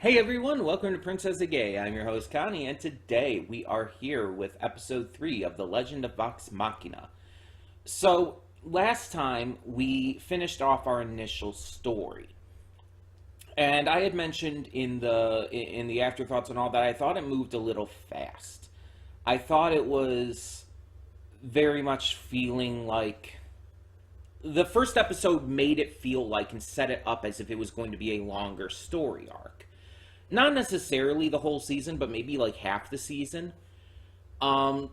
Hey everyone, welcome to Princess of Gay. I'm your host Connie, and today we are here with episode 3 of The Legend of Vox Machina. So, last time we finished off our initial story. And I had mentioned in the afterthoughts and all that I thought it moved a little fast. I thought it was very much feeling like the first episode made it feel like and set it up as if it was going to be a longer story arc. Not necessarily the whole season, but maybe like half the season. But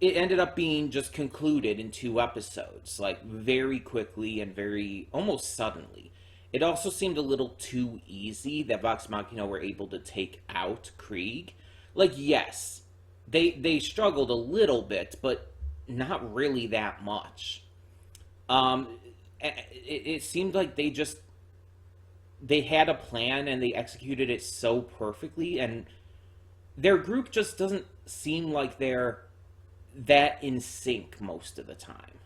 it ended up being just concluded in 2 episodes, like very quickly and very almost suddenly. It also seemed a little too easy that Vox Machina were able to take out Krieg. Like, yes, they struggled a little bit, but not really that much. It seemed like they had a plan and they executed it so perfectly, and their group just doesn't seem like they're that in sync most of the time.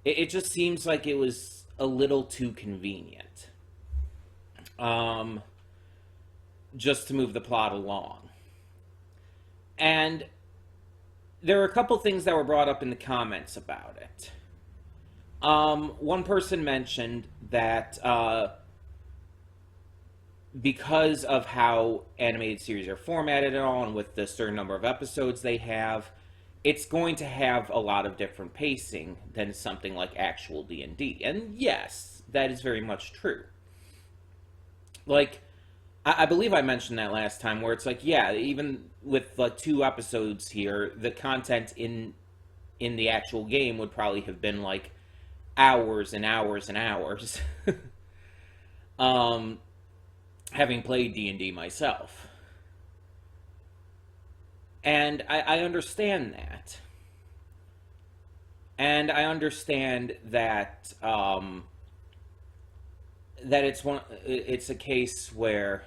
It just seems like it was a little too convenient, just to move the plot along. And there are a couple things that were brought up in the comments about it. One person mentioned that because of how animated series are formatted and all, and with the certain number of episodes they have, it's going to have a lot of different pacing than something like actual D&D. And yes, that is very much true. Like, I believe I mentioned that last time, where it's like, yeah, even with like 2 episodes here, the content in the actual game would probably have been like hours and hours and hours. Having played D&D myself. And I understand that. And I understand that that it's a case where,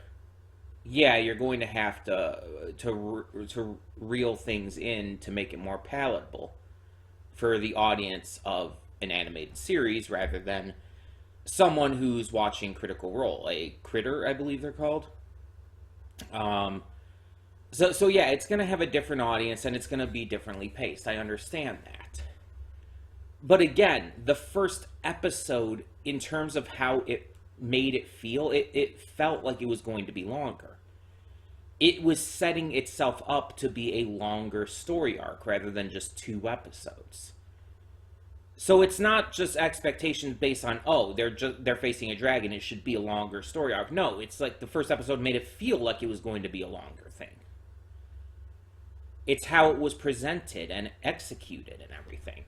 yeah, you're going to have to reel things in to make it more palatable for the audience of an animated series rather than someone who's watching Critical Role, a critter, I believe they're called. So yeah, it's going to have a different audience and it's going to be differently paced. I understand that. But again, the first episode, in terms of how it made it feel, it felt like it was going to be longer. It was setting itself up to be a longer story arc rather than just 2 episodes. So it's not just expectations based on, oh, they're facing a dragon, it should be a longer story arc. No, it's like the first episode made it feel like it was going to be a longer thing. It's how it was presented and executed and everything.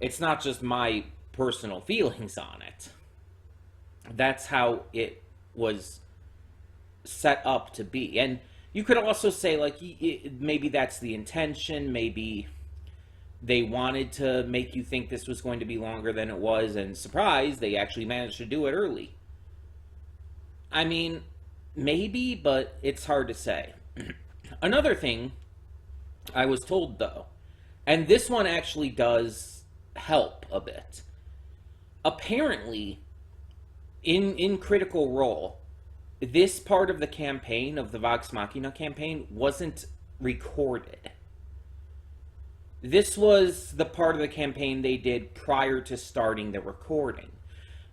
It's not just my personal feelings on it. That's how it was set up to be. And you could also say, like, maybe that's the intention, maybe they wanted to make you think this was going to be longer than it was, and surprise, they actually managed to do it early. I mean, maybe, but it's hard to say. Another thing I was told, though, and this one actually does help a bit. Apparently, in Critical Role, this part of the campaign, of the Vox Machina campaign, wasn't recorded. This was the part of the campaign they did prior to starting the recording.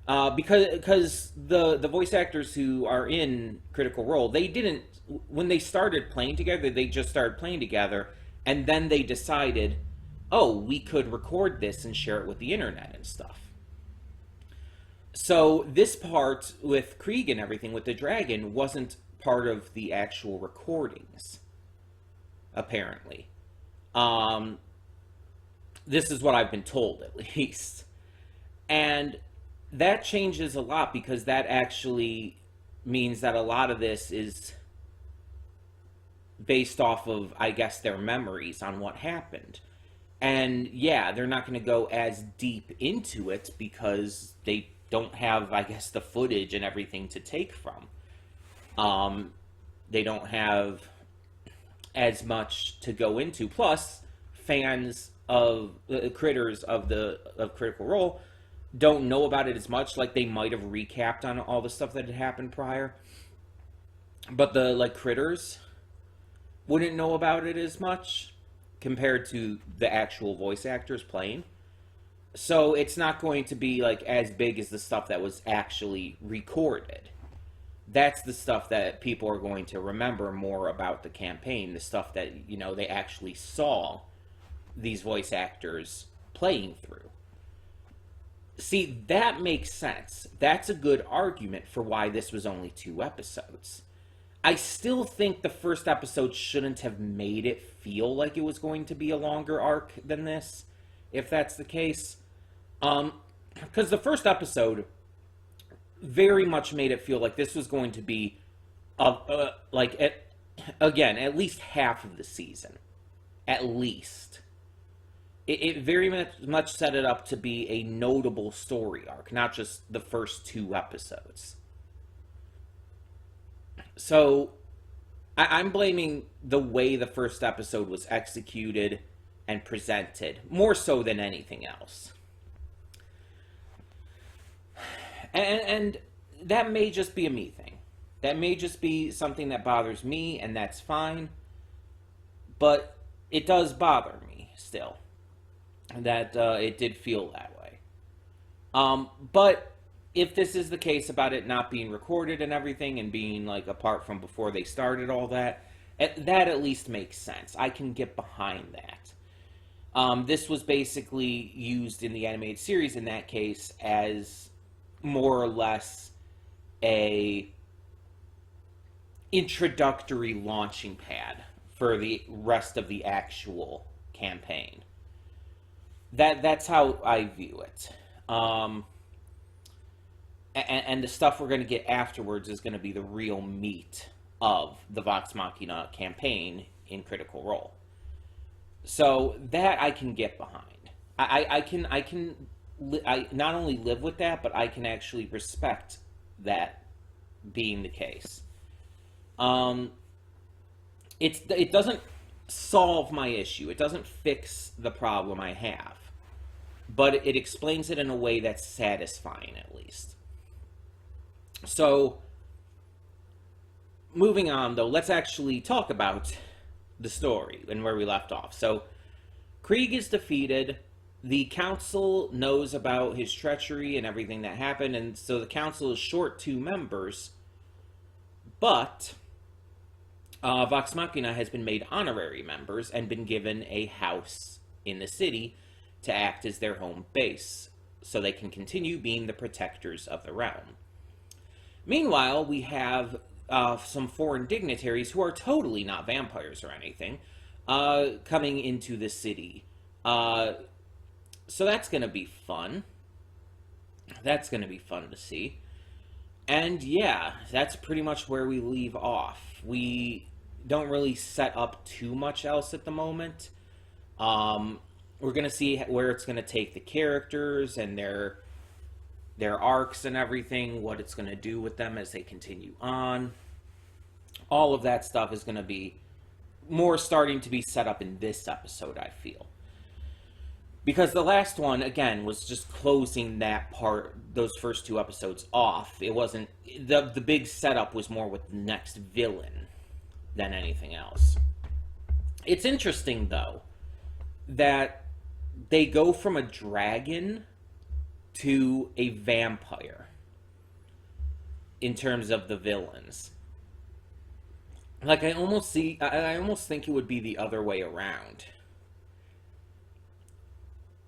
Because the voice actors who are in Critical Role, they didn't, when they started playing together, they just started playing together, and then they decided, oh, we could record this and share it with the internet and stuff. So this part with Krieg and everything, with the dragon, wasn't part of the actual recordings, apparently. This is what I've been told, at least. And that changes a lot, because that actually means that a lot of this is based off of, I guess, their memories on what happened. And yeah, they're not going to go as deep into it because they don't have, I guess, the footage and everything to take from. They don't have as much to go into. Plus, fans of critters of Critical Role don't know about it as much. Like, they might have recapped on all the stuff that had happened prior. But the, like, critters wouldn't know about it as much compared to the actual voice actors playing. So it's not going to be, like, as big as the stuff that was actually recorded. That's the stuff that people are going to remember more about the campaign, the stuff that, you know, they actually saw these voice actors playing through. See, that makes sense. That's a good argument for why this was only 2 episodes. I still think the first episode shouldn't have made it feel like it was going to be a longer arc than this, if that's the case. Because the first episode very much made it feel like this was going to be, again, at least half of the season. At least. It very much set it up to be a notable story arc, not just the first 2 episodes. So, I'm blaming the way the first episode was executed and presented, more so than anything else. And that may just be a me thing. That may just be something that bothers me, and that's fine. But it does bother me still that it did feel that way. But if this is the case about it not being recorded and everything and being, like, apart from before they started all that, that at least makes sense. I can get behind that. This was basically used in the animated series in that case as more or less a introductory launching pad for the rest of the actual campaign. That's how I view it. And the stuff we're going to get afterwards is going to be the real meat of the Vox Machina campaign in Critical Role. So that I can get behind. I can not only live with that, but I can actually respect that being the case. It doesn't solve my issue. It doesn't fix the problem I have. But it explains it in a way that's satisfying, at least. So, moving on, though, let's actually talk about the story and where we left off. So, Krieg is defeated. The council knows about his treachery and everything that happened, and so the council is short 2 members. But Vox Machina has been made honorary members and been given a house in the city to act as their home base, so they can continue being the protectors of the realm. Meanwhile, we have some foreign dignitaries who are totally not vampires or anything, coming into the city. So that's going to be fun. That's going to be fun to see. And yeah, that's pretty much where we leave off. We don't really set up too much else at the moment. We're going to see where it's going to take the characters and their arcs and everything, what it's going to do with them as they continue on. All of that stuff is going to be more starting to be set up in this episode, I feel. Because the last one, again, was just closing that part, those first 2 episodes off. It wasn't, the big setup was more with the next villain than anything else. It's interesting, though, that they go from a dragon to a vampire in terms of the villains. Like, I almost think it would be the other way around.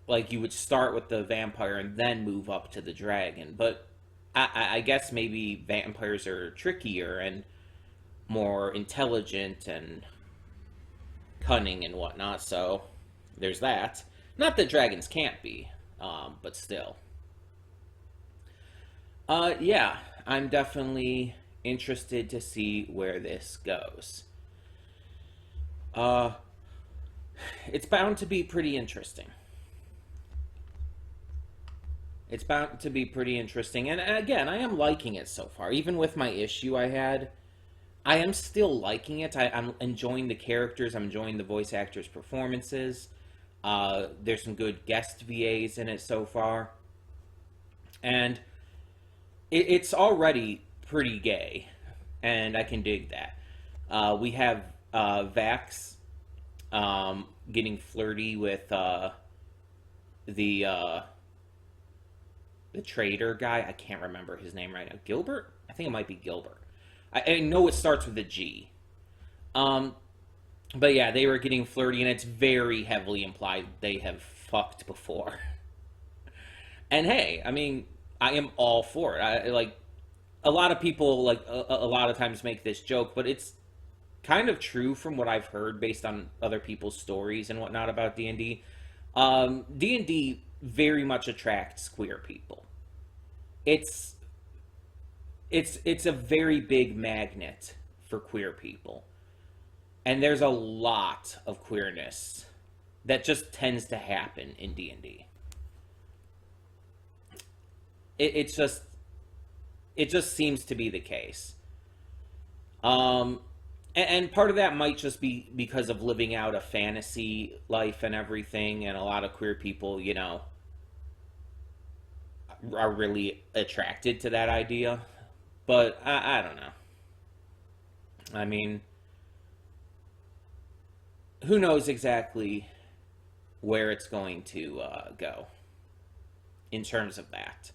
Like, you would start with the vampire and then move up to the dragon. But I guess maybe vampires are trickier and more intelligent and cunning and whatnot, so there's that. Not that dragons can't be, but still. Yeah, I'm definitely interested to see where this goes. It's bound to be pretty interesting. It's bound to be pretty interesting. And again, I am liking it so far. Even with my issue I had, I am still liking it. I'm enjoying the characters. I'm enjoying the voice actors' performances. There's some good guest VAs in it so far. And it's already pretty gay, and I can dig that. We have Vax getting flirty with the uh, the trader guy. I can't remember his name right now. Gilbert? I think it might be Gilbert. I know it starts with a G. Um, but yeah, they were getting flirty, and it's very heavily implied they have fucked before. And hey, I mean, I am all for it. I like a lot of people like a lot of times make this joke, but it's kind of true from what I've heard based on other people's stories and whatnot about D&D. D&D very much attracts queer people. It's it's a very big magnet for queer people. And there's a lot of queerness that just tends to happen in D&D. It's just it just seems to be the case. Um, and part of that might just be because of living out a fantasy life and everything, and a lot of queer people, are really attracted to that idea. But I don't know. I mean, who knows exactly where it's going to go in terms of that.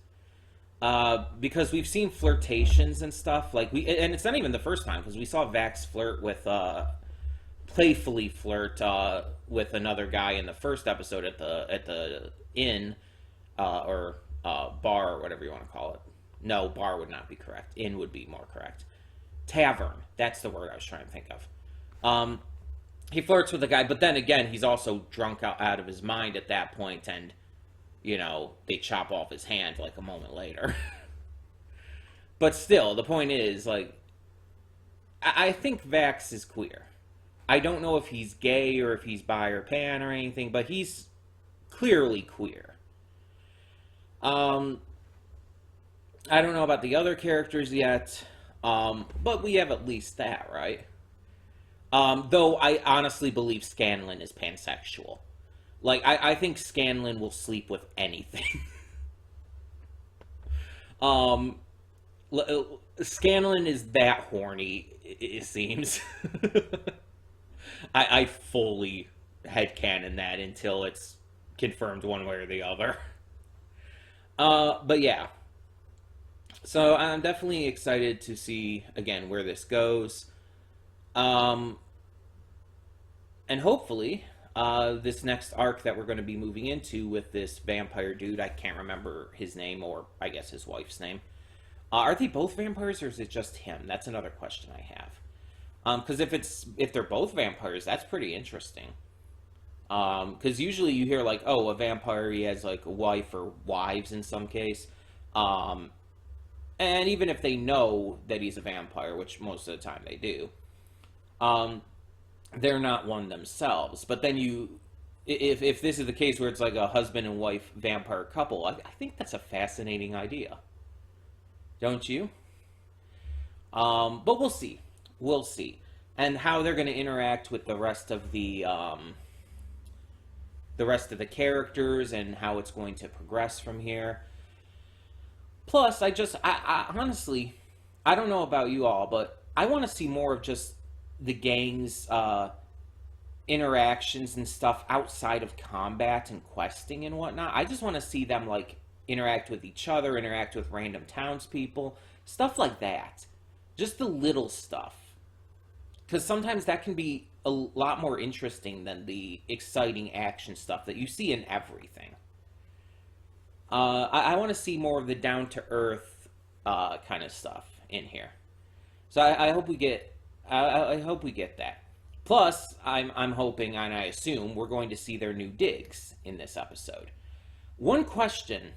Because we've seen flirtations and stuff and it's not even the first time because we saw Vax flirt with playfully flirt with another guy in the first episode at the inn or bar or whatever you want to call it. No, bar would not be correct. Inn would be more correct. Tavern. That's the word I was trying to think of. He flirts with the guy, but then again, he's also drunk out of his mind at that point, and they chop off his hand like a moment later. But still, the point is, like, I think Vax is queer. I don't know if he's gay or if he's bi or pan or anything, but he's clearly queer. Um, I don't know about the other characters yet, but we have at least that, right? Though I honestly believe Scanlan is pansexual. Like, I think Scanlan will sleep with anything. um, Scanlan is that horny, it seems. I fully headcanon that until it's confirmed one way or the other. But yeah. So I'm definitely excited to see, again, where this goes. Um, and hopefully, this next arc that we're going to be moving into with this vampire dude, I can't remember his name, or I guess his wife's name. Are they both vampires, or is it just him? That's another question I have. Because if they're both vampires, that's pretty interesting. Because usually you hear like, oh, a vampire, he has like a wife or wives in some case. Um, and even if they know that he's a vampire, which most of the time they do, um, they're not one themselves. But then if this is the case where it's like a husband and wife vampire couple, I think that's a fascinating idea, don't you? But we'll see. We'll see. And how they're going to interact with the rest of the characters and how it's going to progress from here. Plus, I honestly, I don't know about you all, but I want to see more of just the gang's interactions and stuff outside of combat and questing and whatnot. I just want to see them like interact with each other, interact with random townspeople, stuff like that. Just the little stuff. Because sometimes that can be a lot more interesting than the exciting action stuff that you see in everything. I want to see more of the down to earth kind of stuff in here. So I hope we get I hope we get that. Plus, I'm hoping and I assume we're going to see their new digs in this episode. One question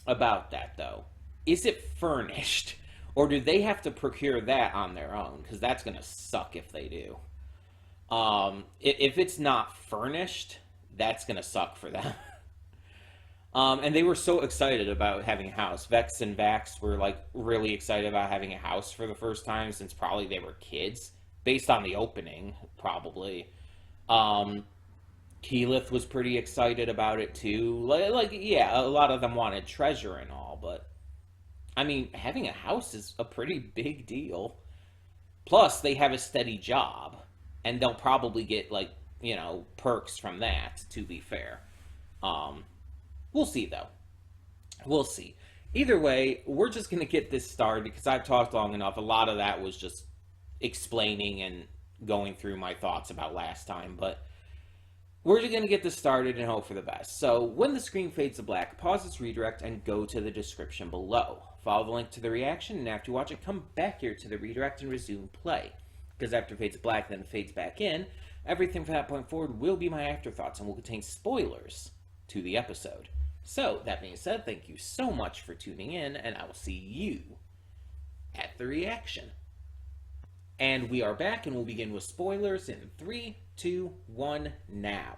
about that though, is it furnished? Or do they have to procure that on their own? Because that's going to suck if they do. If it's not furnished, that's going to suck for them. And they were so excited about having a house. Vex and Vax were like really excited about having a house for the first time since probably they were kids, based on the opening, probably. Um, Keyleth was pretty excited about it too. Yeah, a lot of them wanted treasure and all, but I mean, having a house is a pretty big deal. Plus, they have a steady job, and they'll probably get perks from that. To be fair, um, we'll see though. We'll see. Either way, we're just gonna get this started because I've talked long enough. A lot of that was just explaining and going through my thoughts about last time, but we're just going to get this started and hope for the best. So, when the screen fades to black, pause its redirect and go to the description below. Follow the link to the reaction, and after you watch it, come back here to the redirect and resume play. Because after it fades to black, then it fades back in, everything from that point forward will be my afterthoughts and will contain spoilers to the episode. So, that being said, thank you so much for tuning in, and I will see you at the reaction. And we are back, and we'll begin with spoilers in 3, 2, 1, now.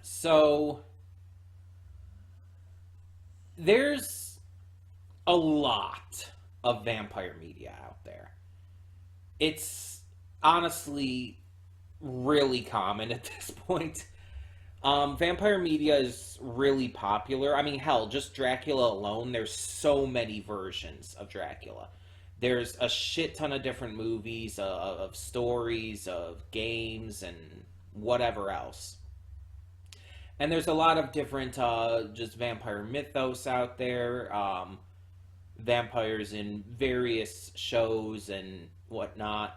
So, there's a lot of vampire media out there. It's honestly really common at this point. Vampire media is really popular. I mean, hell, just Dracula alone, there's so many versions of Dracula. There's a shit ton of different movies, of stories, of games, and whatever else. And there's a lot of different just vampire mythos out there. Vampires in various shows and whatnot.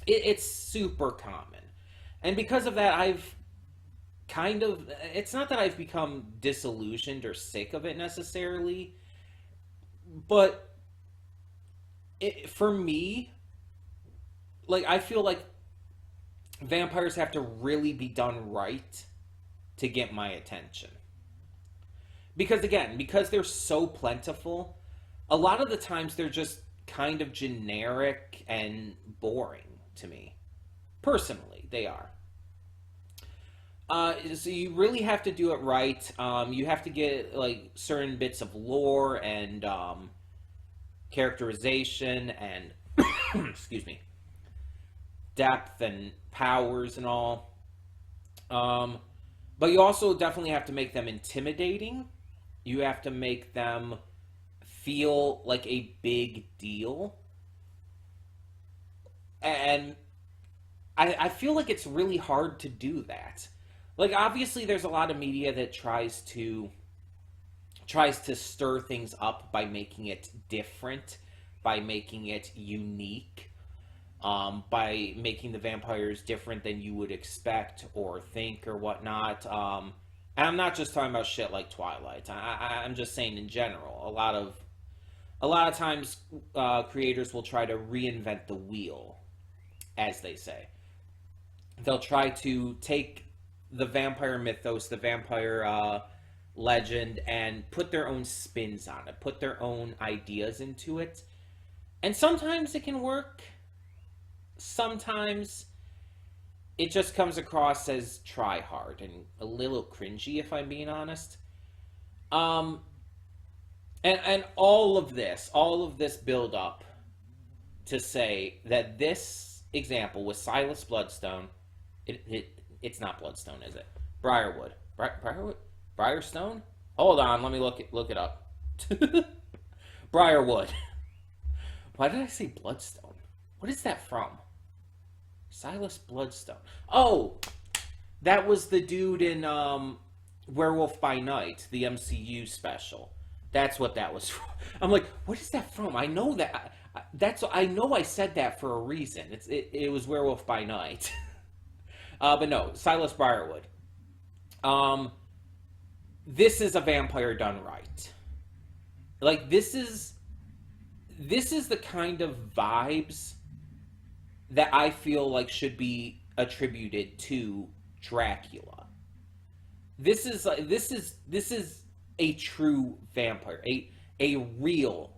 It's super common. And because of that, it's not that I've become disillusioned or sick of it necessarily, but for me, I feel like vampires have to really be done right to get my attention. Because they're so plentiful, a lot of the times they're just kind of generic and boring to me. Personally, they are. So you really have to do it right. You have to get certain bits of lore and characterization and excuse me, depth and powers and all. But you also definitely have to make them intimidating. You have to make them feel like a big deal. And I feel like it's really hard to do that. Obviously there's a lot of media that tries to stir things up by making it different, by making it unique, by making the vampires different than you would expect or think or whatnot. And I'm not just talking about shit like Twilight. I'm just saying in general. A lot of times, creators will try to reinvent the wheel, as they say. They'll try to take the vampire mythos, the vampire legend, and put their own spins on it, put their own ideas into it. And sometimes it can work. Sometimes it just comes across as try hard and a little cringy, if I'm being honest. And all of this build up to say that this example with Silas Bloodstone, it's not Bloodstone, is it? Briarwood. Briarwood? Briarstone? Hold on, let me look it up. Briarwood. Why did I say Bloodstone? What is that from? Silas Bloodstone. Oh, that was the dude in Werewolf by Night, the MCU special. That's what that was from. I'm like, what is that from? I know that. I know I said that for a reason. It was Werewolf by Night. But no, Silas Briarwood. This is a vampire done right. This is the kind of vibes that I feel like should be attributed to Dracula. This is a true vampire, a real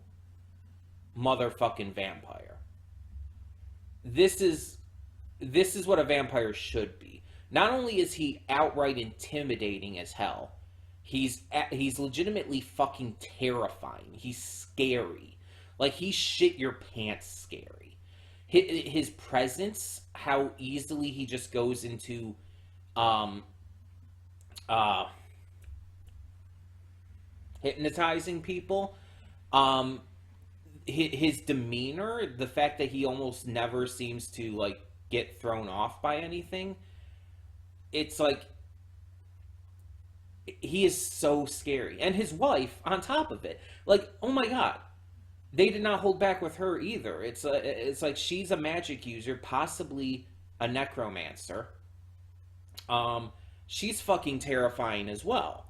motherfucking vampire. This is what a vampire should be. Not only is he outright intimidating as hell, he's legitimately fucking terrifying. He's scary. He's shit your pants scary. His presence, how easily he just goes into um, uh, hypnotizing people. Um, his demeanor, the fact that he almost never seems to like get thrown off by anything, it's like he is so scary. And his wife on top of it. Like, oh my god. They did not hold back with her either. It's like she's a magic user, possibly a necromancer. Um she's fucking terrifying as well.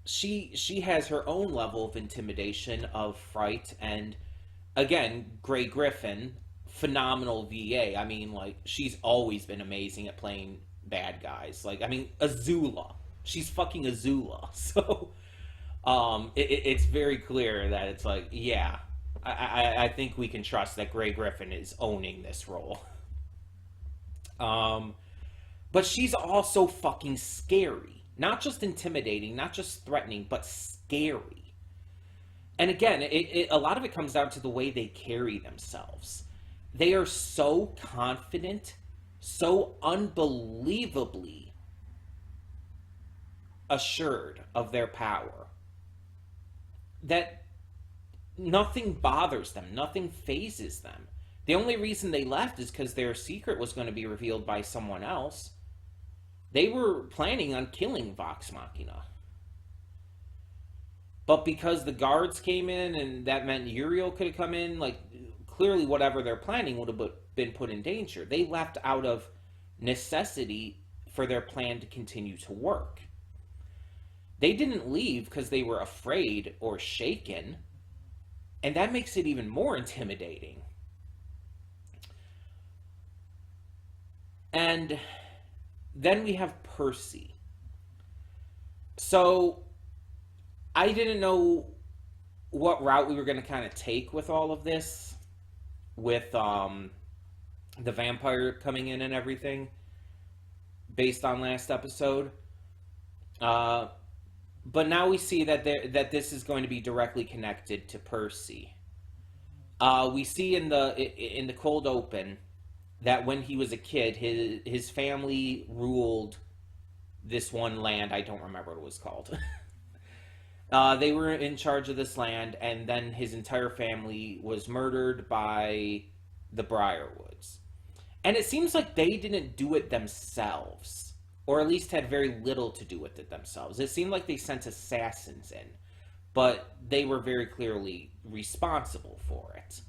She has her own level of intimidation, of fright, and again, Grey Griffin, phenomenal VA. I mean, like, she's always been amazing at playing bad guys. Like, I mean, Azula. She's fucking Azula. So, it's very clear that it's like, yeah, I think we can trust that Grey Griffin is owning this role. Um, but she's also fucking scary. Not just intimidating, not just threatening, but scary. And again, a lot of it comes down to the way they carry themselves. They are so confident, so unbelievably assured of their power that nothing bothers them, nothing phases them. The only reason they left is because their secret was going to be revealed by someone else. They were planning on killing Vox Machina. But because the guards came in and that meant Uriel could have come in, like, clearly whatever they're planning would have been put in danger. They left out of necessity for their plan to continue to work. They didn't leave because they were afraid or shaken, and that makes it even more intimidating. And then we have Percy. So I didn't know what route we were going to kind of take with all of this, with the vampire coming in and everything, based on last episode. But now we see that this is going to be directly connected to Percy. We see in the cold open that when he was a kid, his family ruled this one land. I don't remember what it was called. They were in charge of this land, and then his entire family was murdered by the Briarwoods. And it seems like they didn't do it themselves, or at least had very little to do with it themselves. It seemed like they sent assassins in, but they were very clearly responsible for it.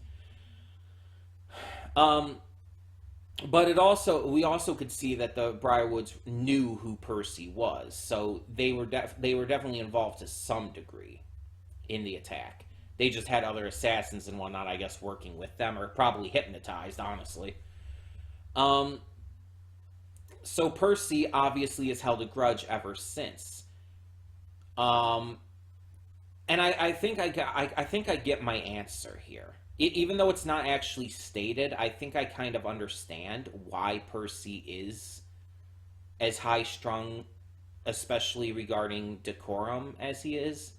But we also could see that the Briarwoods knew who Percy was, so they were definitely involved to some degree in the attack. They just had other assassins and whatnot, I guess, working with them, or probably hypnotized, honestly. So Percy obviously has held a grudge ever since. And I think I get my answer here. Even though it's not actually stated, I think I kind of understand why Percy is as high strung, especially regarding decorum, as he is.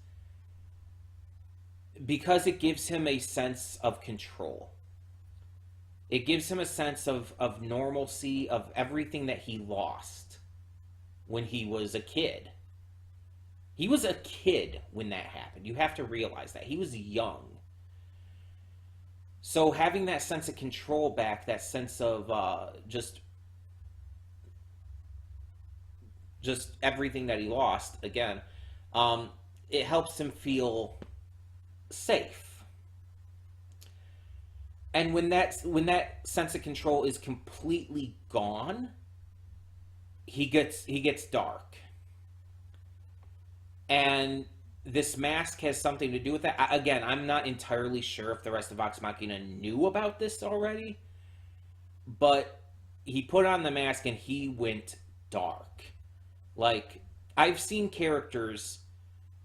Because it gives him a sense of control. It gives him a sense of normalcy, of everything that he lost when he was a kid. He was a kid when that happened. You have to realize that. He was young. So having that sense of control back, that sense of just everything that he lost, again, it helps him feel safe. And when that sense of control is completely gone, he gets dark. And this mask has something to do with that. Again, I'm not entirely sure if the rest of Vox Machina knew about this already, but he put on the mask and he went dark. Like, I've seen characters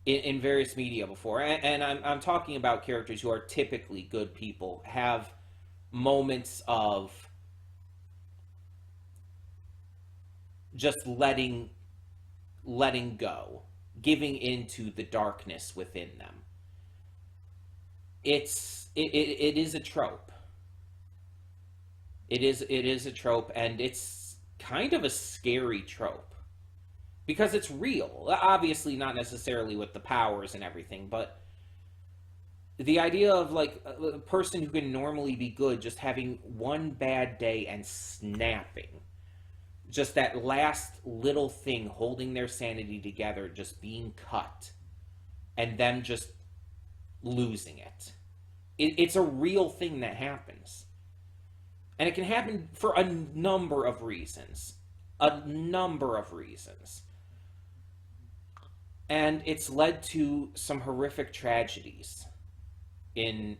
in various media before, and I'm talking about characters who are typically good people, have moments of just letting go, giving into the darkness within them. It is a trope. It is a trope, and it's kind of a scary trope because it's real. Obviously, not necessarily with the powers and everything, but the idea of like a person who can normally be good just having one bad day and snapping, just that last little thing holding their sanity together just being cut and them just losing it. It's a real thing that happens. And it can happen for a number of reasons. A number of reasons. And it's led to some horrific tragedies in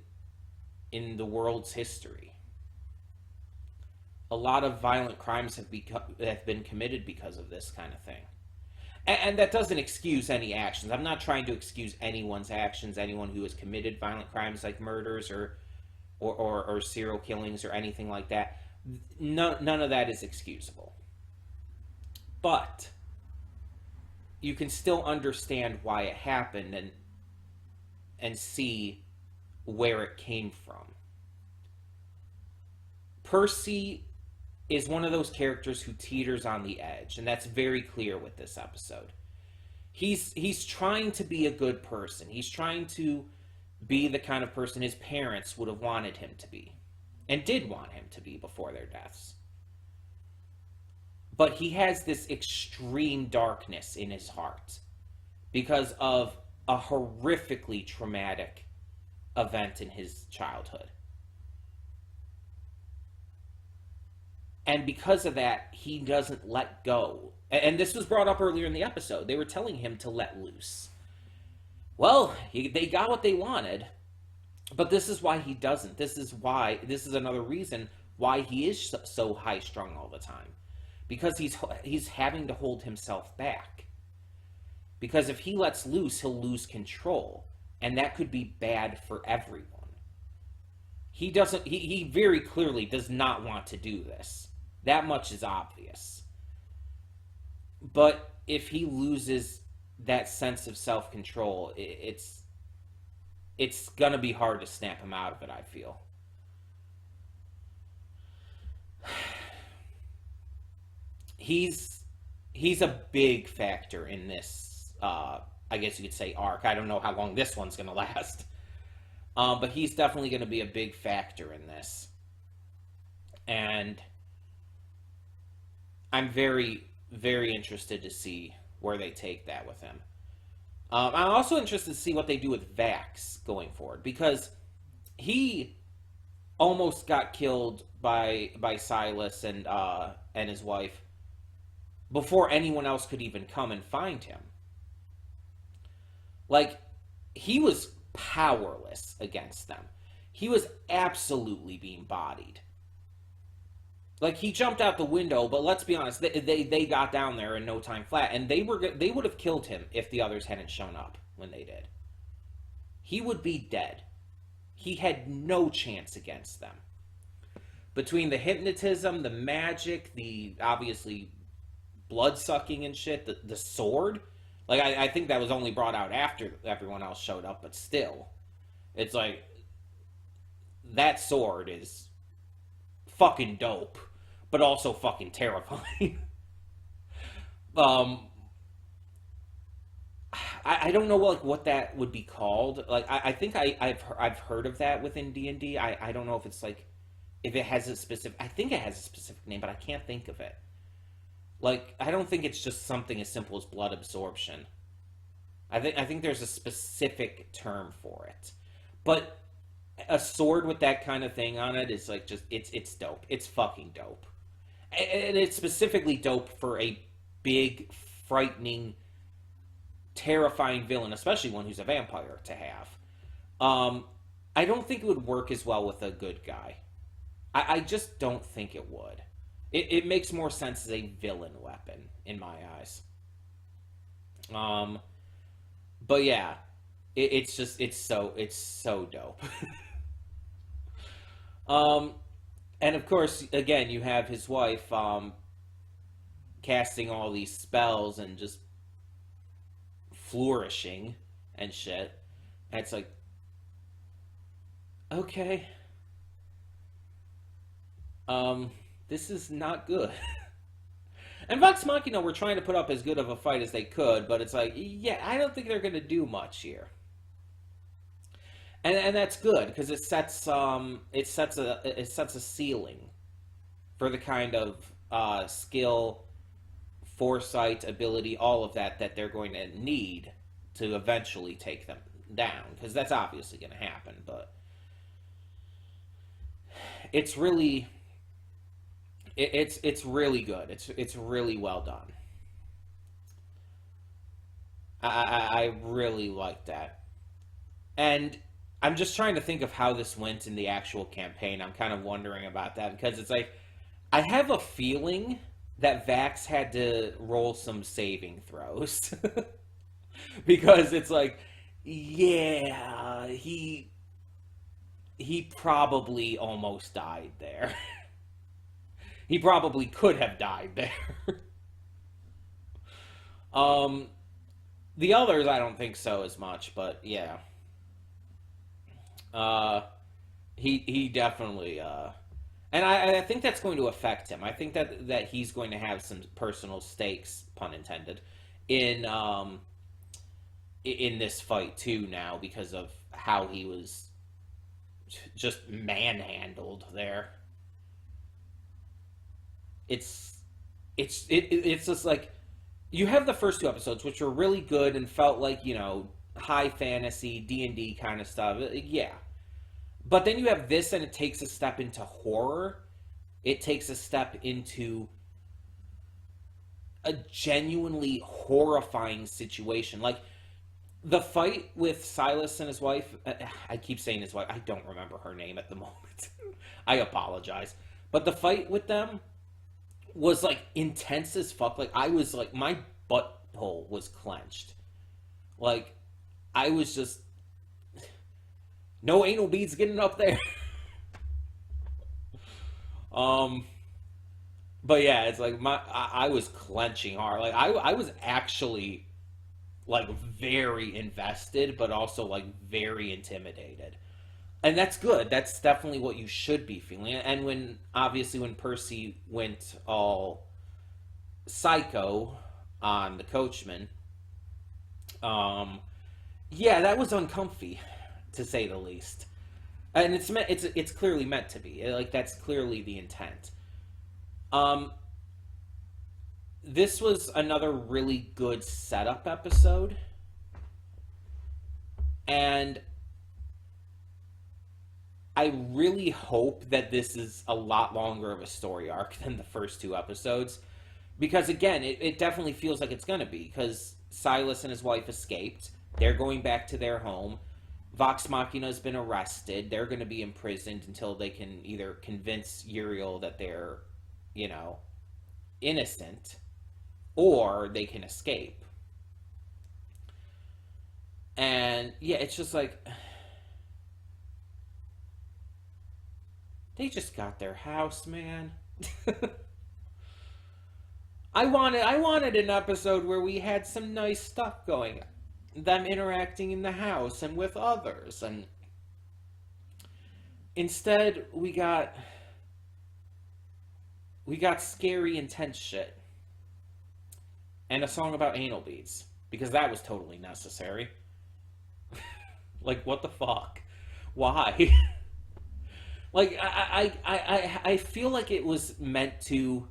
the world's history. A lot of violent crimes have been committed because of this kind of thing. And that doesn't excuse any actions. I'm not trying to excuse anyone's actions, anyone who has committed violent crimes like murders or serial killings or anything like that. None of that is excusable. But you can still understand why it happened and see where it came from. Percy is one of those characters who teeters on the edge, and that's very clear with this episode. He's trying to be a good person. He's trying to be the kind of person his parents would have wanted him to be, and did want him to be before their deaths. But he has this extreme darkness in his heart because of a horrifically traumatic event in his childhood. And because of that, he doesn't let go. And this was brought up earlier in the episode. They were telling him to let loose. Well, they got what they wanted, but this is why he doesn't. This is another reason why he is so high-strung all the time. Because he's having to hold himself back. Because if he lets loose, he'll lose control. And that could be bad for everyone. He very clearly does not want to do this. That much is obvious. But if he loses that sense of self-control, it's gonna be hard to snap him out of it, I feel. He's a big factor in this, I guess you could say, arc. I don't know how long this one's gonna last. But he's definitely going to be a big factor in this. And I'm very, very interested to see where they take that with him. I'm also interested to see what they do with Vax going forward, because he almost got killed by Silas and his wife before anyone else could even come and find him. Like, he was powerless against them. He was absolutely being bodied. Like, he jumped out the window, but let's be honest, they got down there in no time flat, and they would have killed him if the others hadn't shown up when they did. He would be dead. He had no chance against them. Between the hypnotism, the magic, the obviously blood-sucking and shit, the sword. Like, I think that was only brought out after everyone else showed up, but still. It's like, that sword is fucking dope, but also fucking terrifying. I don't know what that would be called. Like, I think I've heard of that within D&D. I don't know if it's like, if it has a specific, I think it has a specific name, but I can't think of it. Like, I don't think it's just something as simple as blood absorption. I think there's a specific term for it. But a sword with that kind of thing on it is like, just, it's dope. It's fucking dope. And it's specifically dope for a big, frightening, terrifying villain, especially one who's a vampire, to have. I don't think it would work as well with a good guy. I just don't think it would. It makes more sense as a villain weapon, in my eyes. But yeah, it's so dope. And of course, again, you have his wife, casting all these spells and just flourishing and shit. And it's like, okay. This is not good. And Vox Machina were trying to put up as good of a fight as they could, but it's like, yeah, I don't think they're going to do much here. And that's good because it sets a ceiling for the kind of skill, foresight, ability, all of that they're going to need to eventually take them down, because that's obviously going to happen. But it's really it's really good. It's really well done. I really like that. And I'm just trying to think of how this went in the actual campaign. I'm kind of wondering about that because it's like I have a feeling that Vax had to roll some saving throws. Because it's like, yeah, he probably almost died there. He probably could have died there. um the others I don't think so as much, but yeah. Uh he definitely and I think that's going to affect him. I think that he's going to have some personal stakes, pun intended, in in this fight too now because of how he was just manhandled there. It's it's just like you have the first two episodes which were really good and felt like, high fantasy D&D kind of stuff. Yeah. But then you have this and it takes a step into horror. It takes a step into a genuinely horrifying situation. Like the fight with Silas and his wife, I keep saying his wife, I don't remember her name at the moment. I apologize. But the fight with them was like intense as fuck. Like I was like, my butthole was clenched. Like I was just, no anal beads getting up there. um, but yeah, it's like I was clenching hard. Like I was actually like very invested, but also like very intimidated. And that's good. That's definitely what you should be feeling. And when Percy went all psycho on the coachman, um, yeah, that was uncomfy to say the least. And it's clearly meant to be. Like that's clearly the intent. Um, this was another really good setup episode, and I really hope that this is a lot longer of a story arc than the first two episodes. Because again, it definitely feels like it's going to be. Because Silas and his wife escaped. They're going back to their home. Vox Machina has been arrested. They're going to be imprisoned until they can either convince Uriel that they're, you know, innocent, or they can escape. And yeah, it's just like they just got their house, man. I wanted an episode where we had some nice stuff going. Them interacting in the house and with others, and instead we got scary intense shit and a song about anal beads because that was totally necessary. Like what the fuck? Why? Like I feel like it was meant to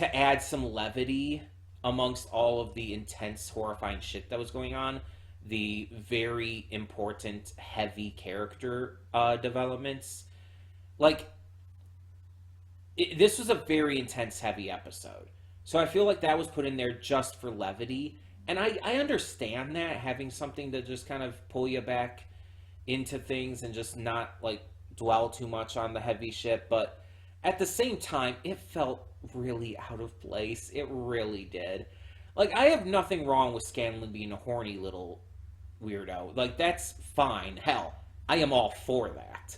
add some levity amongst all of the intense, horrifying shit that was going on, the very important, heavy character developments. Like, this was a very intense, heavy episode. So I feel like that was put in there just for levity. And I understand that, having something to just kind of pull you back into things and just not, like, dwell too much on the heavy shit. But at the same time, it felt really out of place. It really did. Like, I have nothing wrong with Scanlan being a horny little weirdo. Like, that's fine. Hell, I am all for that.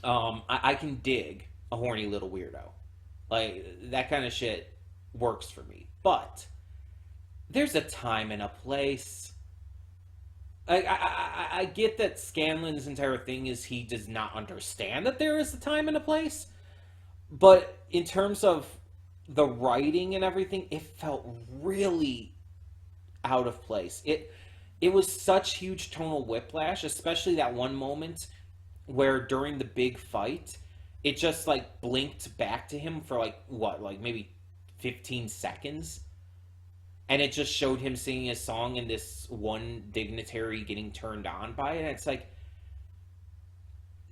I can dig a horny little weirdo. Like, that kind of shit works for me. But there's a time and a place. I get that Scanlan's entire thing is he does not understand that there is a time and a place. But in terms of the writing and everything, it felt really out of place. It was such huge tonal whiplash, especially that one moment where during the big fight, it just like blinked back to him for like what, like maybe 15 seconds, and it just showed him singing a song and this one dignitary getting turned on by it. And it's like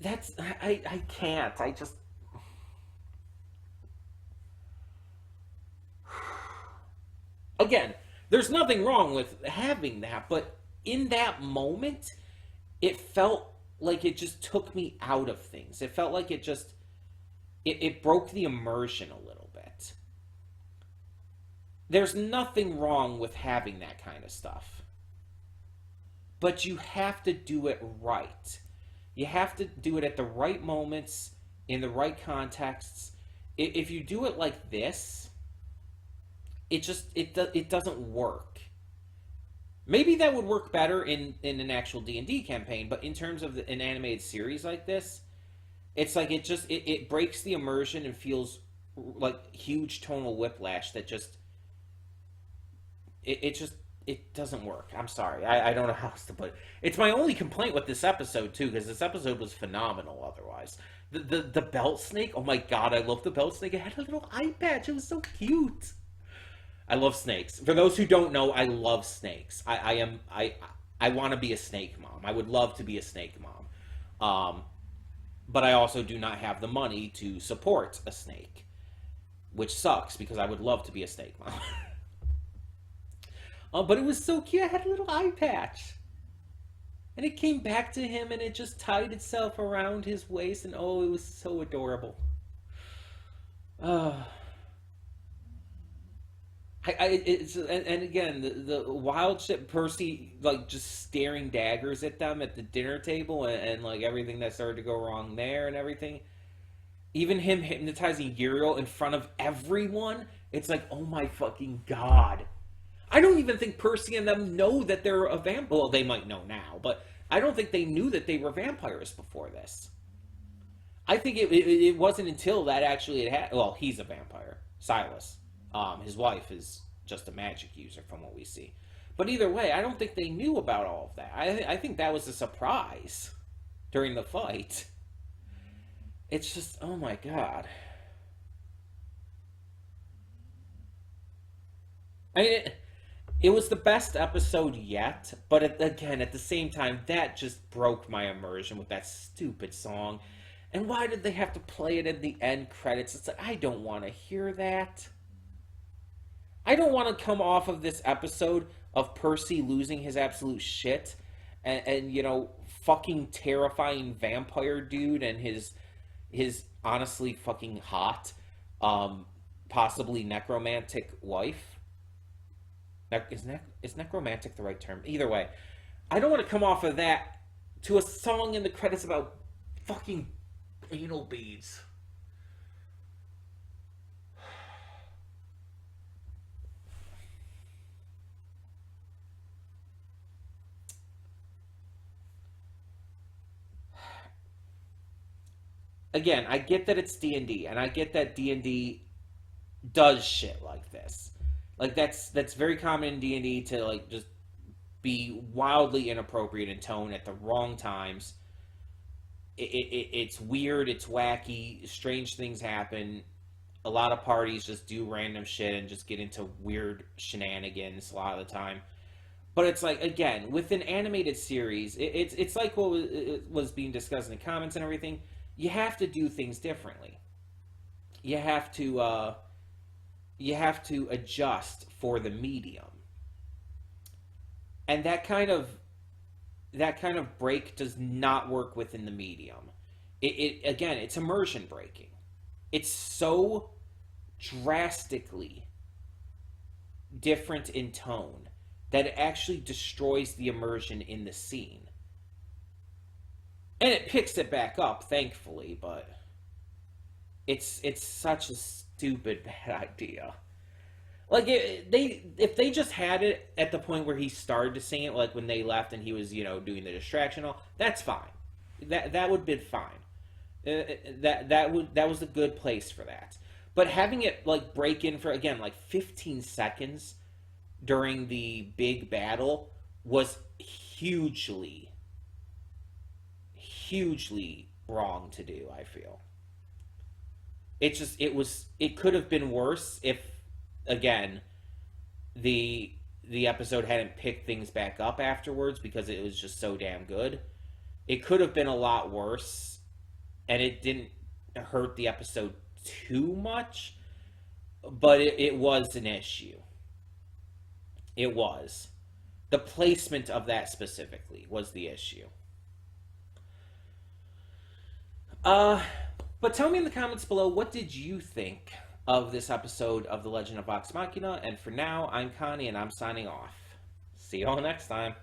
that's I can't. I just again, there's nothing wrong with having that, but in that moment, it felt like it just took me out of things. It felt like it broke the immersion a little bit. There's nothing wrong with having that kind of stuff, but you have to do it right. You have to do it at the right moments, in the right contexts. If you do it like this, it doesn't work. Maybe that would work better in an actual D&D campaign, but in terms of an animated series like this, it's like it breaks the immersion and feels like huge tonal whiplash that just it just it doesn't work. I'm sorry. I don't know how else to put it. It's my only complaint with this episode too, because this episode was phenomenal otherwise. The belt snake, oh my god, I love the belt snake. It had a little eye patch. It was so cute. I love snakes. For those who don't know, I love snakes. I want to be a snake mom. I would love to be a snake mom. But I also do not have the money to support a snake, which sucks because I would love to be a snake mom. But it was so cute. I had a little eye patch. And it came back to him and it just tied itself around his waist. And oh, it was so adorable. Uh, it's and again the wild shit. Percy like just staring daggers at them at the dinner table, and like everything that started to go wrong there and everything. Even him hypnotizing Uriel in front of everyone. It's like, oh my fucking god. I don't even think Percy and them know that they're a vampire. Well, they might know now, but I don't think they knew that they were vampires before this. I think it wasn't until that actually had. Well, he's a vampire, Silas. His wife is just a magic user, from what we see. But either way, I don't think they knew about all of that. I think that was a surprise during the fight. It's just, oh my god. I mean, it was the best episode yet, but again, at the same time, that just broke my immersion with that stupid song. And why did they have to play it in the end credits? It's like, I don't want to hear that. I don't want to come off of this episode of Percy losing his absolute shit and you know, fucking terrifying vampire dude and his honestly fucking hot, possibly necromantic wife. Is necromantic the right term? Either way, I don't want to come off of that to a song in the credits about fucking anal beads. Again, I get that it's D&D, and I get that D&D does shit like this. Like that's very common in D&D to like just be wildly inappropriate in tone at the wrong times. It's weird, it's wacky, strange things happen. A lot of parties just do random shit and just get into weird shenanigans a lot of the time. But it's like, again, with an animated series, it's like what was being discussed in the comments and everything. You have to do things differently. You have to adjust for the medium, and that kind of break does not work within the medium. It again, it's immersion breaking. It's so drastically different in tone that it actually destroys the immersion in the scene. And it picks it back up, thankfully, but it's such a stupid bad idea. Like if they just had it at the point where he started to sing it, like when they left and he was doing the distraction, all that's fine. That would have been fine. That was a good place for that. But having it like break in for again like 15 seconds during the big battle was hugely wrong to do, I feel. It could have been worse if again the the episode hadn't picked things back up afterwards because it was just so damn good. It could have been a lot worse and it didn't hurt the episode too much, but it was an issue. It was. The placement of that specifically was the issue. Uh, but tell me in the comments below, what did you think of this episode of The Legend of Vox Machina? And for now, I'm Connie and I'm signing off. See you all next time.